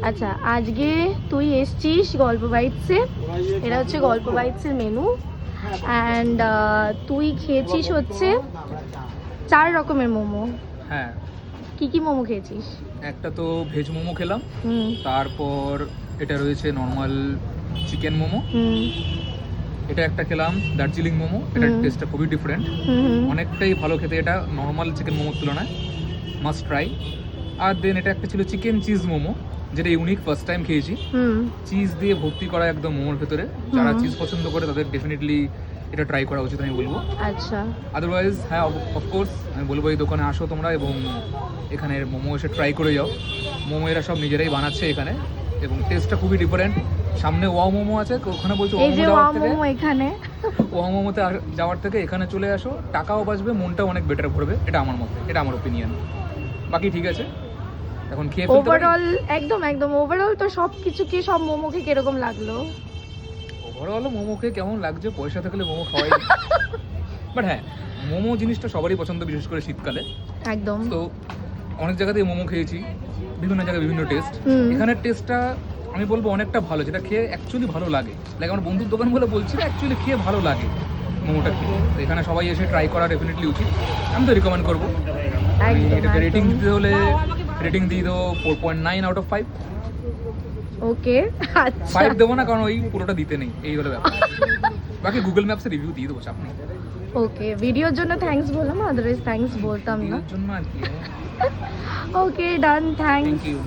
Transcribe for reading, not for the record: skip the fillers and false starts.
আচ্ছা, আজকে তুই এসছিস গল্প বাইটসে। এটা হচ্ছে গল্প বাইটসের মেনু। অ্যান্ড তুই খেয়েছিস হচ্ছে 4 রকমের মোমো। হ্যাঁ, কি কি মোমো খেয়েছিস? একটা তো ভেজ মোমো খেলাম, হুম তারপর এটা রয়েছে নর্মাল চিকেন মোমো, হুম এটা একটা খেলাম দার্জিলিং মোমো, এটার হুম। টেস্টটা খুবই ডিফারেন্ট, হুম অনেকটাই ভালো খেতে এটা নর্মাল চিকেন মোমোর তুলনায়, মাস্ট ট্রাই। আর দেন এটা একটা ছিল চিকেন চিজ মোমো, যেটা ইউনিক, ফার্স্ট টাইম খেয়েছি। হুম চিজ দিয়ে ভর্তি করা একদম মোমোর ভেতরে, যারা চিজ পছন্দ করে তাদের ডেফিনেটলি এটা ট্রাই করা উচিত আমি বলবো। আচ্ছা, আদারওয়াইজ হ্যাঁ, অফকোর্স আমি বলবো এই দোকানে আসো তোমরা এবং এখানের মোমো এসে ট্রাই করে যাও। মোমো এরা সব নিজেরাই বানাচ্ছে এখানে এবং টেস্টটা খুবই ডিফারেন্ট। সামনে ওয়াও মোমো আছে, ওখানে বলছো এই যে ওয়া মোমো এখানে। ওয়াও মোমোতে যাওয়ার থেকে এখানে চলে আসো, টাকাও বাঁচবে, মনটাও অনেক বেটার করবে, এটা আমার মতে, এটা আমার ওপিনিয়ন। বাকি ঠিক আছে, এখন খেয়ে ফেলতে পারি। ওভারঅল একদম একদম ওভারঅল তো সব কিছুকে, সব মোমোকে কিরকম লাগলো? ওভারঅল মোমো খেয়ে কেমন লাগছে, পয়সা থাকলে মোমো খাওয়াই। বাট হ্যাঁ, মোমো জিনিসটা সবারই পছন্দ, বিশেষ করে শীতকালে। একদম। তো অনেক জায়গাতেই মোমো খেয়েছি, বিভিন্ন জায়গায় বিভিন্ন টেস্ট। হুম। এখানের টেস্টটা আমি বলবো অনেকটা ভালো, যেটা খেয়ে অ্যাকচুয়ালি ভালো লাগে। লাইক আমার বন্ধুর দোকান বলে বলছি না, অ্যাকচুয়ালি খেয়ে ভালো লাগে মোমোটা খেয়ে। তো এখানে সবাই এসে ট্রাই করা ডেফিনেটলি উচিত, আমি তো রিকমেন্ড করবো। আমি একদম, এটাকে রেটিং একদম। দিতে হলে রেটিং দিয়ে দেবো 4.9 আউট অফ 5। ওকে, আচ্ছা। 5 দেবো না, কারণ ওই পুরোটা দিতে নেই, এই হলো ব্যাপার। বাকি গুগল ম্যাপসে রিভিউ দিয়ে দেবো, চাপ নেই। ওকে, ভিডিওর জন্য থ্যাঙ্কস বললাম, আদারওয়াইজ থ্যাঙ্কস বলতাম না। এর জন্য আর কি। Okay, done, thanks. Thank you.